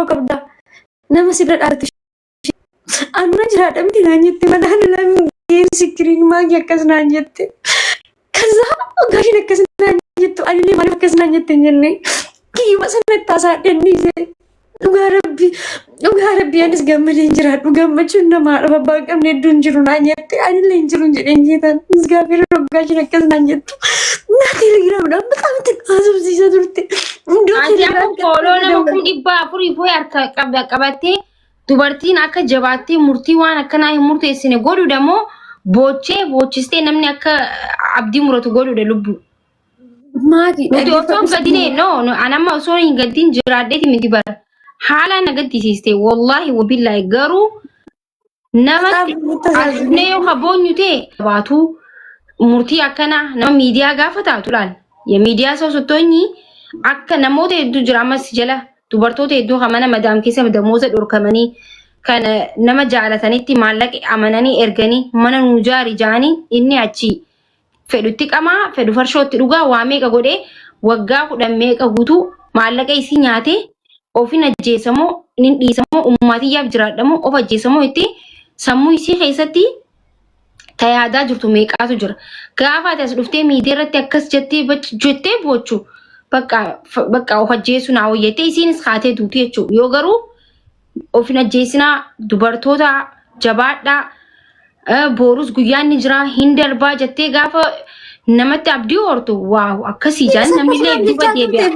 qabda nama sirra dhaarti anuma jiraadhamti naan jette madaan lamin sikiriin maagi akkas naan jette kaza gaashin akkas naan jettu anillee maaliif akkas naan jette hin jenne kiyyuma sanatti taasaadhennise dhugaa rabbi anis gammadeen jiraadhu gammachuun namaadha babbaa qabne hedduun jiru naan jette anillee hin jiru jedheen jeetan misgaafii gaashin akkas naan jettu naa teelegiraamdhaan bataam itti haasofsiisa turte Anti amma kooloo nama kun dhibba afurii fooyi harka qabattee dubartiin akka jabaattee murtii waan akkanaa hin murteessine godhuudha moo boochistee namni akka abdii muratu godhuudha lubbu. Nuti osoo gadinee no anamma osoo hin gaddiin jiraadheeti miti bara haala na gaddisiiste wallahi wabillahi garuu nama asnee yoo haboonyu ta'e baatu murtii akkanaa nama miidiyaa gaafa taatu laal ya miidiyaa sosotoonyi akka namoota hedduu jira ammas jala dubartoota hedduu mana madaam keessa damoota dhorkamanii kan nama jaalatanitti maallaqa amananii erganii mana nu jaari jaanii inni achi fedhutti qamaa fedhu farshootti dhugaa waa meeqa godhee waggaa 10 meeqa guutuu maallaqa isii nyaatee ofin ajjeesamoo nin dhiisamoo ummaatiyyaaf jiraadhamoo of ajjeesamoo itti sammuu isii keessatti tayaadaa jirtu meeqaatu jira gaafa ati as dhuftee miidiyaa irratti akkas jettee bochuu bakka of ajjeesu naa hoyyate isiinis kaatee duuti jechuudha yoo garuu ofin ajjeesinaa dubartoota jabaadhaa boorus guyyaan ni jira hin darbaa jettee gaafa namatti abdii hortu waaw akkasii jaan namillee duba deebi'a.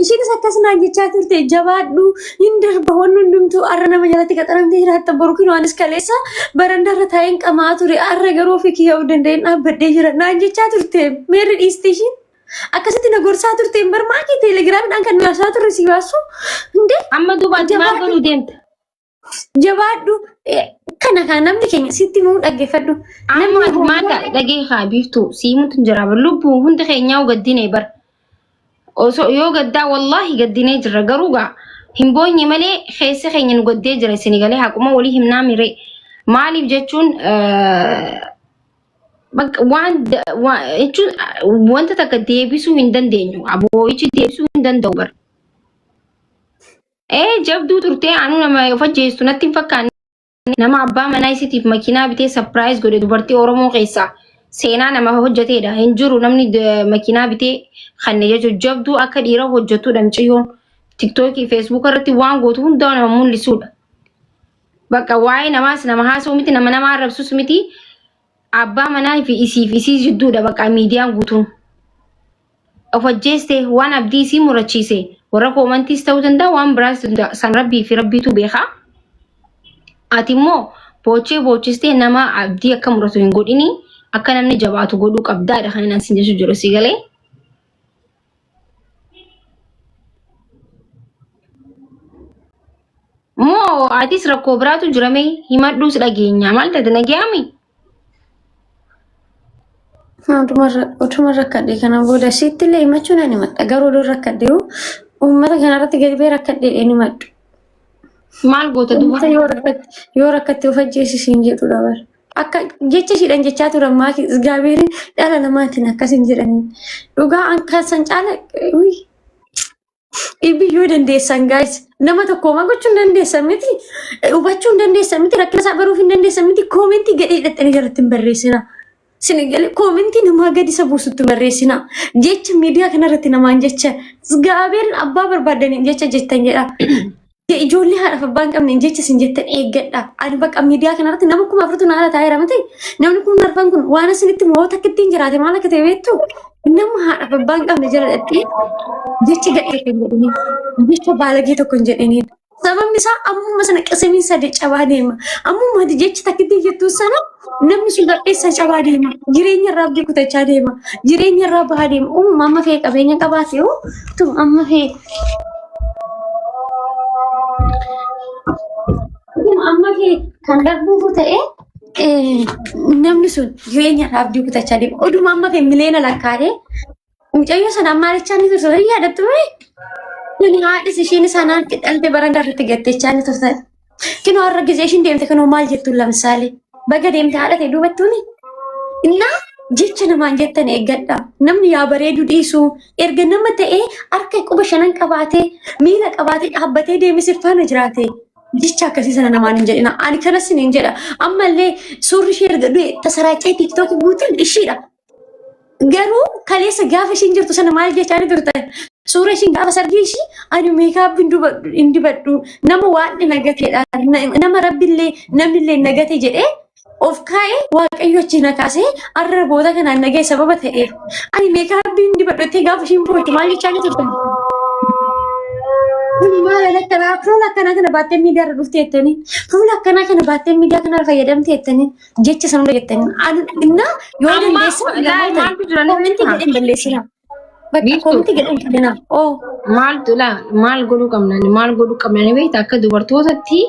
Ishiinis akkasuma jechaa turte jabaadhu hin darba wanni hundumtuu arra nama jalatti qaxaramtee jiraatta borukin waanis kaleessa barandarra taa'een qamaa ture arra garuu ofii kiyya'uu danda'een dhaabbadhee jira naan jechaa turte meerri dhiiste ishiin. Akkasitti na gorsaa turte barmaakii teelegiraamidhaan kan naasaa turre si baasu hinde amma dubaatti maal godhuu deemta jabaadhu kana kan namni keenya sitti muu dhaggeeffadhu namni maata dhageeffaa biiftu siimutu jira lubbuu hundi keenyaa gaddinee bar osoo yoo gaddaa wallahi gaddinee jira garuu gaa hin boonye malee keessa keenya nu gaddee jira isin galee haquma walii himnaa mire maaliif jechuun wanta takka deebisuu hin dandeenyu abooyichi deebisuu hin danda'u bar jabduu turtee anu nama of ajjeestu natti hin fakkaanne nama abbaa manaa isitiif makiinaa bitee surprise godhe dubartii Oromoo keessaa seenaa nama hojjeteedha hin jiru namni makiinaa bitee kanne jechuun jabduu akka dhiira hojjettuudha miciyyoon tiktookii feesbuuk irratti waan gootu hundaa nama mul'isuudha bakka waa'ee namaas nama haasa'u miti nama arrabsus miti abbaa manaa fi isii jidduudha bakka miidiyaan guutuun of ajjeeste waan abdii isii murachiise warra koomantiis ta'uu danda'a waan biraas san rabbii fi rabbiitu beekaa ati immoo boochistee nama abdii akka muratu hin godhini akka namni jabaatu godhuu qabdaadha kan inaan sin jechu jiru si galee moo atis rakkoo biraatu jirame himadhuus dhageenya maal ta'e nagaami. Utuma rakkadhee kana booda sitti illee himachuun ani madda garuu oduu rakkadhee uummata kanarratti galbee rakkadhee ni maddu. Maal goota duuba? Yoo rakkatte of ajjeesisiin jedhudha bar. Akka jecha shiidhan jechaa turan maaki gaabeeri dhala namaatiin akkasin jedhanii. Dhugaa akkasan caala ibiyyuu dandeessan gaayis nama tokkoomaa gochuun dandeessan miti hubachuun dandeessan miti rakkina isaa baruuf hin dandeessan miti koomentii gadhee hidhattanii jalatti hin barreessina. Sinigale koomentii namaa gadi isa buusutti barreessina. Jecha miidiyaa kanarratti namaan jecha gaabeerin abbaa barbaadaniin jecha jettan jedha. Ijoollee haadhaaf abbaan qabneen jecha sin jettan eeggadha. Ani bakka miidiyaa kanarratti nama 40 naala taa'eera miti. Namni kun arfan kun waan isinitti moo takka ittiin jiraate maal akka ta'e beektu nama haadhaaf abbaan qabne jala dhadhee jecha gadhee kan jedhanii jecha baalagee tokko hin jedhaniin. Sababni isaa ammuma sana qisamiin sadii cabaa deema. Ammuma jecha takka ittiin jettu sana namni sun gadheessa cabaa deema. Jireenya irraa abdii kutachaa deema. Jireenya irraa bahaa deema. Uumama amma fee qabeenya qabaate yoo tu amma fee amma fee kan darbuufu ta'ee namni sun jireenya irraa abdii kutachaa deema. Oduma amma fee mileena lakkaa'ee mucayyoo sana ammaarichaa ni turte yaadattu Nani haadhis ishiin sanaan qixxalte baranda irratti gattechaa ni turte. Kinoo har'a gisee ishiin deemte kanoo maal jettuun lamsaale baga deemte haadha ta'e duubattuuni. Innaa jecha namaan jettan eeggadha. Namni yaa bareedu dhiisu erga nama ta'ee harka quba shanan qabaatee miila qabaatee dhaabbatee deeme sirfaana jiraate. Jecha akkasii sana namaan hin jedhina. Ani kanas hin jedha. Ammallee suurri ishee erga du'e tasaraacee tiiktookii guutuun ishiidha. Garuu kaleessa gaafa ishiin jirtu sana maal jechaa turtan? Suura ishiin gaafa sargii ishii ani meekaap hin dibadhu nama waan nagateedha. Nama rabbillee namnillee nagate jedhee of kaa'ee waaqayyo achi na kaasee arraboota kanaan nagee sababa ta'eef. Ani meekaap hin dibadhu gaafa ishiin boo'etti maal jechaa turtan? Maala fuula akkanaa kana baattee miidiyaa irra dhuftee jettanii fuula akkanaa kana baattee miidiyaa kana fayyadamtee jettanii jecha sana jettanii innaa yoo dandeessan koomentii jedhan balleessina. Bakka koomentii jedhan kennina. Maal godhuu qabna beekta akka dubartootatti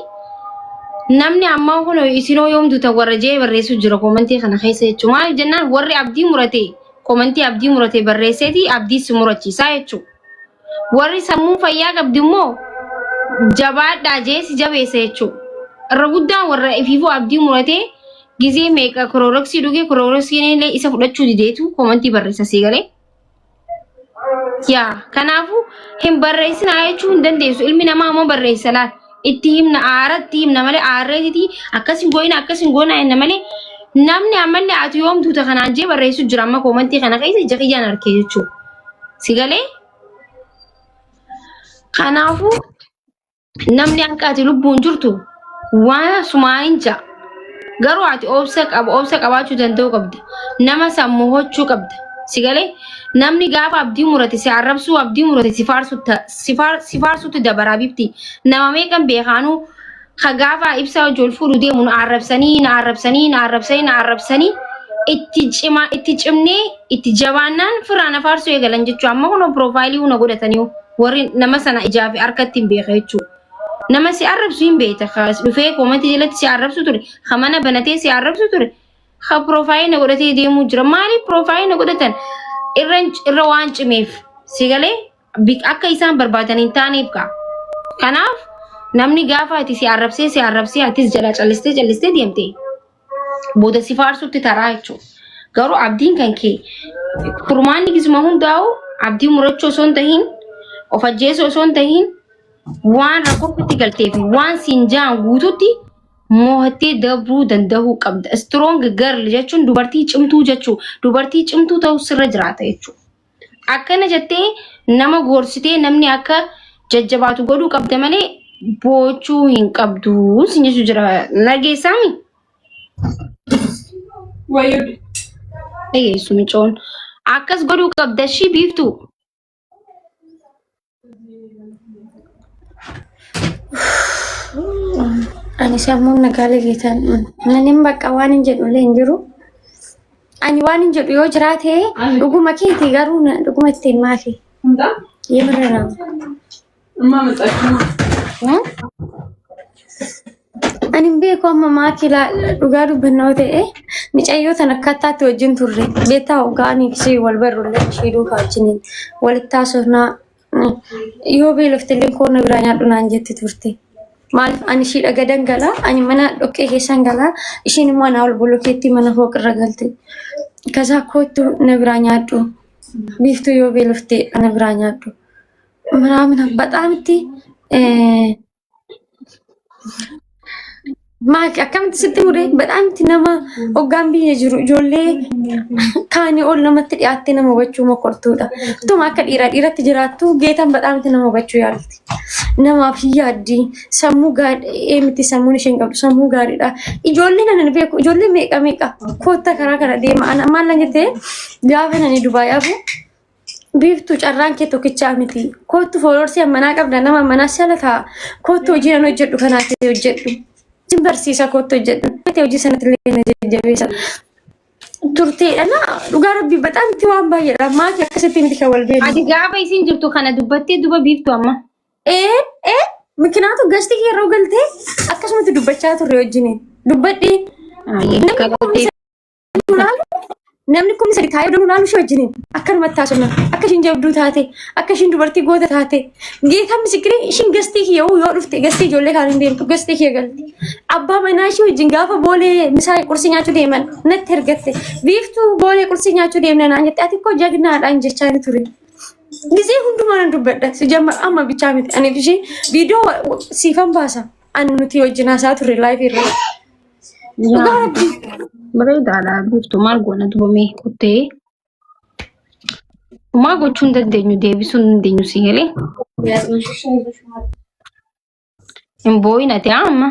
namni ammaa kun isinoo yoomtu ta'u warra jee barreessu jira koomentii kana keessa jechuudha. Maal jennaan warri abdii murate koomentii abdii murate barreesseeti abdii si murachiisaa jechuudha. Warri sammuu fayyaa qabdu immoo jabaadhaa jeesi jabeessa jechuudha. Irra guddaan warra ifiifuu abdii muratee gizee meeqa korooroksii dhugee korooroksiin illee isa fudhachuu dideetu koomentii barreessa sii galee. Yaa kanaafuu hin barreessinaa jechuu hin dandeessu. Ilmi namaa ammoo barreessa laal. Itti himna aaratti himna malee aarreetitii akkas hin gooyina jenna malee namni ammallee ati yoomtuuta kanaan jee barreessu jira amma koomentii kana keessa ija kiyyaan arkee jechuudha. Si galee? Kanaafuu namni akka ati lubbuun jirtu waan sumaan jaa garuu ati obsa qabaachuu danda'u qabda. Nama sammuu hochuu qabda. Si galee namni gaafa abdii murate si arrabsuu abdii murate si faarsutti dabaraa bifti. Nama meeqan beekaanuu ka gaafa ibsaa ijool fuudhu deemu na arrabsanii itti cimnee itti jabaannaan firaan faarsuu eegalan jechuudha. Amma kun piroofaayilii na godhatanii warri nama sana ijaa fi harkatti hin beeka jechuudha. Nama si arrabsu hin beekta. Dhufee koomentii jalatti si arrabsu ture. Ka mana banatee si arrabsu ture. Ka piroofaayilii na godhatee deemuu jira. Maaliif piroofaayilii na godhatan? Irra waan cimeef. Si galee akka isaan barbaadan hin taaneef ka'a. Kanaaf namni gaafa ati si arrabsee atis jala callistee deemte. Booda si faarsutti taraa jechuudha. Garuu abdiin kan kee kurmaanni gisuma hundaa'u abdii murachuu osoo hin tahiin of ajjeesuu osoo hin tahiin waan rakkootti galtee fi waan siin jaan guututti mo'attee dabruu danda'uu qabda. Strong girl jechuun dubartii cimtuu jechuudha. Dubartii cimtuu ta'uu sirra jiraata jechuudha. Akkana jettee nama gorsitee namni akka jajjabaatu godhuu qabda malee boochuu hin qabdu. Sin jechuun jira nageessaami. Eeyyee micoon akkas godhuu qabda shii biiftuu. Ani sammuun nagaalee geetan nanin bakka waan hin jedhu illee hin jiru. Ani waan hin jedhu yoo jiraate dhuguma keeti garuu dhuguma ittiin maafi. Yemirra nama. Ani beeku amma maakii dhugaa dubbannoo ta'e micayyoo tan akkaataatti wajjin turre beektaa hoggaanii fi wal barruullee ishee duukaa wajjiniin walitti haasofnaa yoo beeloftillee koorna biraa nyaadhu naan jetti turte. Maaliif ani ishii dhaga dangalaa ani mana dhoqqee keessaan galaa ishiin immoo anaa ol bolokeetti mana fooqirra galte. Kasaa kootu na biraa nyaadhu biiftuu yoo beeloftee na biraa nyaadhu. Manaamina baxaamitti maaki akkamitti sitti muree badhaamti nama hoggaan biyya jiru ijoollee kaanii ol namatti dhiyaattee nama hubachuu mokortuudha. Tuma akka dhiiratti jiraattu geetan badhaamti nama hubachuu yaalti. Namaaf yaaddi sammuu gaarii miti sammuun isheen qabdu sammuu gaariidha. Ijoollee nan beeku ijoollee meeqa kootta karaa deema maal lan jettee gaafa nani Dubaay afu biiftuu carraan kee tokkichaa miti. Koottu fooloorsii ammanaa qabda nama ammanaa salataa koottu hojii nan hojjedhu kanaatti hojjedhu. Barsiisa kootu hojjedhu. Hojii sanatti illee na jajjabeessa. Turteedha na dhugaa rabbii badhaamti waan baay'eedha. Maaki akkasitti miti kan wal beeku. Ati gaafa isiin jirtu kana dubbattee duba biiftu amma. Mikinaatu gasti kee yeroo galtee akkasumatti dubbachaa turre wajjiniin. Dubbadhii. namni kun sadi taa'ee oduu laalu wajjiniin akkanumatti taasifna akka ishiin jabduu taate akka ishiin dubartii goota taate geetaa misikiree ishiin gastii kiyya yoo dhufte gastii ijoollee kaan hin deemtu gastii kiyya galti abbaa manaa ishee wajjin gaafa boolee misaa qursii nyaachuu deeman natti ergatte biiftuu boolee qursii nyaachuu deemna naan jette ati koo jagnaadhaan jechaa ni ture gisee hundumaan dubbadha si jamma amma bichaa miti ani ishee viidiyoo siifan baasa ani nuti wajjin haasaa ture laayif irra bareedaadha biiftuu maal goona dubamee kuttee maa gochuu hin dandeenyu deebisuu hin dandeenyu si galee hin boo'in ati amma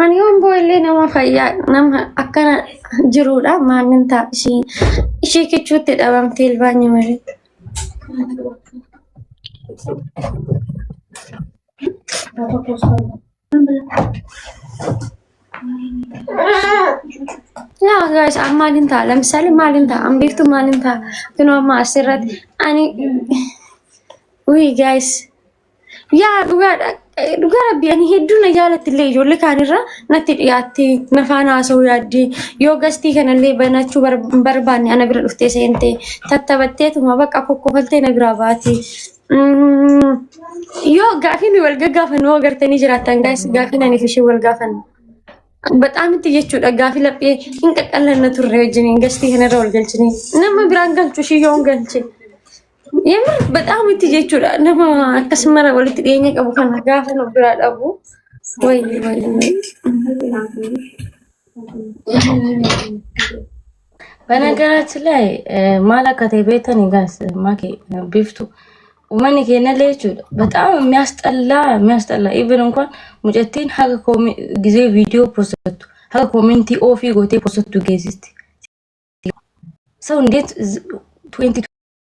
ani yoon boo'illee nama fayyaa nama akkana jirudha maalin ta'a ishee kichuutti dhabamtee ilbaanyi malee yaa guys maalin ta'a ለምሳሌ maalin ta'a አንቢፍቱ maalin ta'a ግን ማስራት አኒ ዊ guys yaa dhugaa rabbi ani hedduu na jaalattillee ijoollee kaanirra natti dhiyaatti nafaan haasa'uu yaaddi yoo gastii kanallee banachuu barbaanne ana bira dhuftee seentee tattabatteetuma bakka kokkofaltee na biraa baati yoo gaafii nu wal gaggaafannu agartanii jiraattan guys gaafii naniif ishee wal gaafannu በጣም ትየቹ ደጋፊ ለጴ እንቀቀለነ ቱሬ ወጅኒ ገስቲ ሄነራ ወልገልችኒ ነማ ብራን ገልቹ ሽዮን ገልች የምር በጣም ትየቹ ነማ አከስመራ ወልት ዲኛ ቀቡ ከና ጋፍ ነው ብራ ዳቡ ወይ በነገራችን ላይ ማላከቴ ቤተን ይጋስ ማኪ ቢፍቱ ወማኒ ከነለቹ በጣም የሚያስጠላ ኢቭን እንኳን ሙጨቴን ሀገ ጊዜ ቪዲዮ ፖስቱ ሀገ ኮሜንቲ ኦፊ ጎቴ ፖስቱ ጌዚስቲ ሰው እንዴት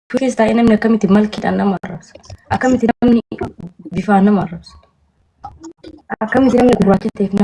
20 ታይነም ነከሚት መልኪዳና ማራስ አከሚት ነምኒ ቢፋና ማራስ አከሚት ነምኒ ጉራኬ ተፍና